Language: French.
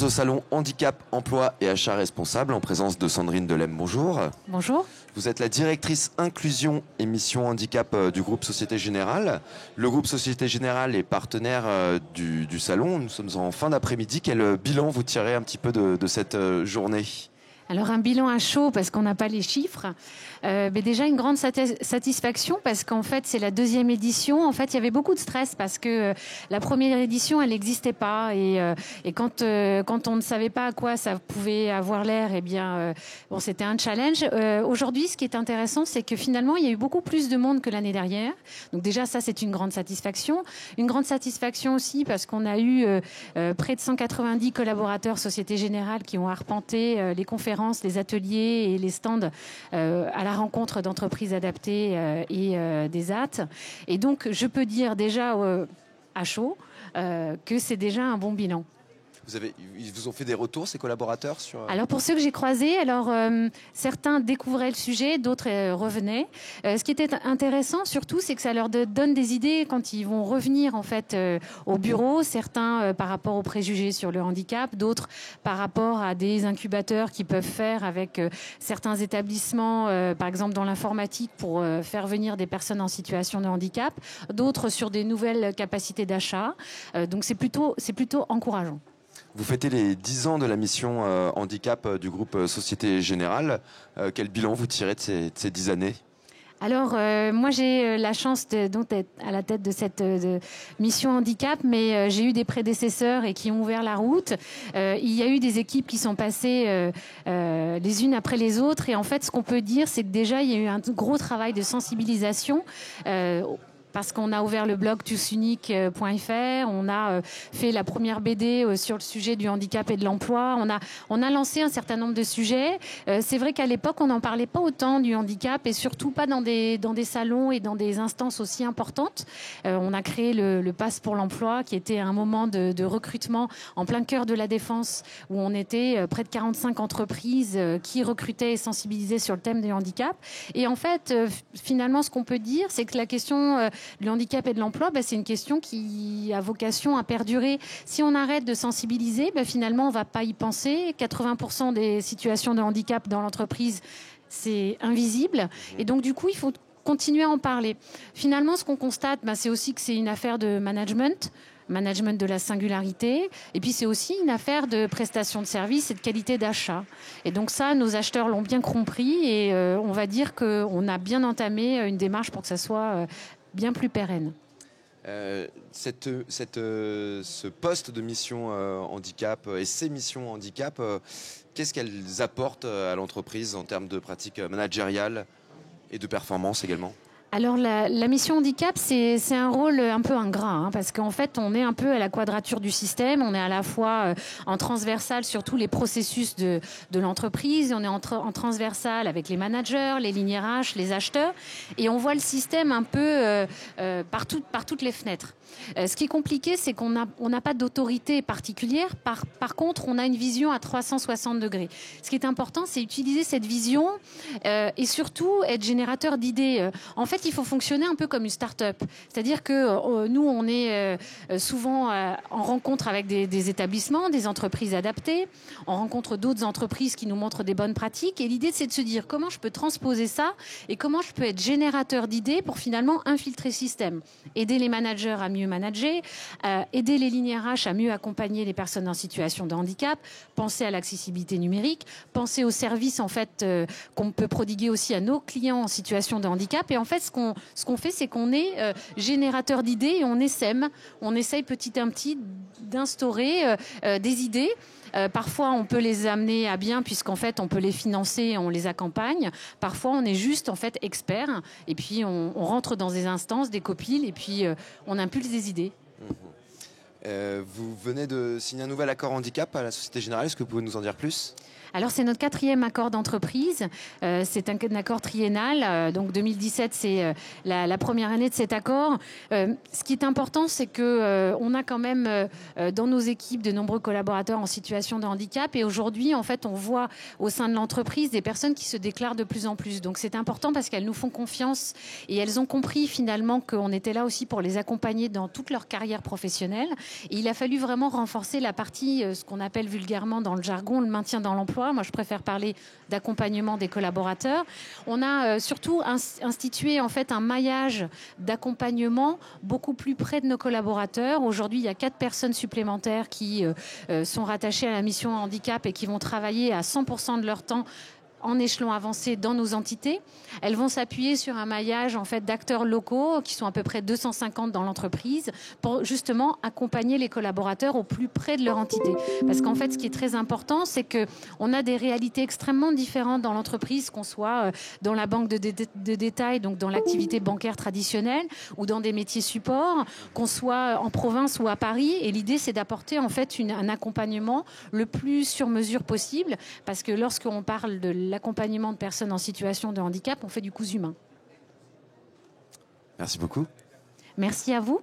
au salon Handicap, Emploi et Achat Responsable en présence de Sandrine Delem. Bonjour. Bonjour. Vous êtes la directrice inclusion et mission handicap du groupe Société Générale. Le groupe Société Générale est partenaire du salon. Nous sommes en fin d'après-midi. Quel bilan vous tirez un petit peu de cette journée ? Alors un bilan à chaud parce qu'on n'a pas les chiffres, mais déjà une grande satisfaction parce qu'en fait c'est la deuxième édition. En fait il y avait beaucoup de stress parce que la première édition elle n'existait pas et quand on ne savait pas à quoi ça pouvait avoir l'air, eh bien bon c'était un challenge. Aujourd'hui ce qui est intéressant c'est que finalement il y a eu beaucoup plus de monde que l'année dernière. Donc déjà ça c'est une grande satisfaction. Une grande satisfaction aussi parce qu'on a eu près de 190 collaborateurs Société Générale qui ont arpenté les conférences, les ateliers et les stands à la rencontre d'entreprises adaptées et des AT. Et donc, je peux dire déjà à chaud que c'est déjà un bon bilan. Ils vous ont fait des retours, ces collaborateurs sur... Alors pour ceux que j'ai croisés, certains découvraient le sujet, d'autres revenaient. Ce qui était intéressant surtout, c'est que ça leur donne des idées quand ils vont revenir en fait au bureau. Certains par rapport aux préjugés sur le handicap, d'autres par rapport à des incubateurs qu'ils peuvent faire avec certains établissements, par exemple dans l'informatique pour faire venir des personnes en situation de handicap, d'autres sur des nouvelles capacités d'achat. Donc c'est plutôt encourageant. Vous fêtez les 10 ans de la mission handicap du groupe Société Générale. Quel bilan vous tirez de ces 10 années ? Alors, moi, j'ai la chance d'être à la tête de cette mission handicap, mais j'ai eu des prédécesseurs et qui ont ouvert la route. Il y a eu des équipes qui sont passées les unes après les autres. Et en fait, ce qu'on peut dire, c'est que déjà, il y a eu un gros travail de sensibilisation parce qu'on a ouvert le blog tousunique.fr, on a fait la première BD sur le sujet du handicap et de l'emploi, on a lancé un certain nombre de sujets. C'est vrai qu'à l'époque, on n'en parlait pas autant du handicap et surtout pas dans des salons et dans des instances aussi importantes. On a créé le Pass pour l'emploi qui était un moment de recrutement en plein cœur de la Défense où on était près de 45 entreprises qui recrutaient et sensibilisaient sur le thème du handicap. Et en fait, finalement, ce qu'on peut dire, c'est que la question le handicap et de l'emploi, c'est une question qui a vocation à perdurer. Si on arrête de sensibiliser, finalement, on ne va pas y penser. 80% des situations de handicap dans l'entreprise, c'est invisible. Et donc, du coup, il faut continuer à en parler. Finalement, ce qu'on constate, c'est aussi que c'est une affaire de management de la singularité. Et puis, c'est aussi une affaire de prestation de services et de qualité d'achat. Et donc ça, nos acheteurs l'ont bien compris et on va dire qu'on a bien entamé une démarche pour que ça soit bien plus pérenne. Ce poste de mission handicap et ces missions handicap, qu'est-ce qu'elles apportent à l'entreprise en termes de pratiques managériales et de performance également ? Alors la mission handicap, c'est un rôle un peu ingrat, parce qu'en fait on est un peu à la quadrature du système, on est à la fois en transversal sur tous les processus de l'entreprise, on est en transversal avec les managers, les lignes RH, les acheteurs, et on voit le système un peu par toutes les fenêtres. Ce qui est compliqué, c'est qu'on n'a pas d'autorité particulière. Par contre, on a une vision à 360 degrés. Ce qui est important, c'est utiliser cette vision et surtout être générateur d'idées. En fait, il faut fonctionner un peu comme une start-up. C'est-à-dire que nous, on est souvent en rencontre avec des établissements, des entreprises adaptées. On rencontre d'autres entreprises qui nous montrent des bonnes pratiques. Et l'idée, c'est de se dire comment je peux transposer ça et comment je peux être générateur d'idées pour finalement infiltrer le système. Aider les managers à mieux manager, aider les lignes RH à mieux accompagner les personnes en situation de handicap, penser à l'accessibilité numérique, penser aux services en fait qu'on peut prodiguer aussi à nos clients en situation de handicap. Et en fait, ce qu'on fait, c'est qu'on est générateur d'idées et on essaye petit à petit d'instaurer des idées. Parfois, on peut les amener à bien puisqu'en fait, on peut les financer et on les accompagne. Parfois, on est juste en fait expert et puis on rentre dans des instances, des copiles et puis on impulse des idées. Vous venez de signer un nouvel accord handicap à la Société Générale. Est-ce que vous pouvez nous en dire plus ? Alors c'est notre 4e accord d'entreprise, c'est un accord triennal, donc 2017 c'est la première année de cet accord. Ce qui est important, c'est qu'on a quand même dans nos équipes de nombreux collaborateurs en situation de handicap, et aujourd'hui en fait on voit au sein de l'entreprise des personnes qui se déclarent de plus en plus. Donc c'est important parce qu'elles nous font confiance et elles ont compris finalement qu'on était là aussi pour les accompagner dans toute leur carrière professionnelle. Et il a fallu vraiment renforcer la partie, ce qu'on appelle vulgairement dans le jargon, le maintien dans l'emploi. Moi, je préfère parler d'accompagnement des collaborateurs. On a surtout institué en fait un maillage d'accompagnement beaucoup plus près de nos collaborateurs. Aujourd'hui, il y a 4 personnes supplémentaires qui sont rattachées à la mission handicap et qui vont travailler à 100% de leur temps en échelon avancé dans nos entités. Elles vont s'appuyer sur un maillage en fait d'acteurs locaux qui sont à peu près 250 dans l'entreprise pour justement accompagner les collaborateurs au plus près de leur entité. Parce qu'en fait, ce qui est très important, c'est que on a des réalités extrêmement différentes dans l'entreprise, qu'on soit dans la banque de détail, donc dans l'activité bancaire traditionnelle, ou dans des métiers support, qu'on soit en province ou à Paris. Et l'idée, c'est d'apporter en fait un accompagnement le plus sur mesure possible, parce que lorsqu'on parle de l'accompagnement de personnes en situation de handicap, on fait du cousu humain. Merci beaucoup. Merci à vous.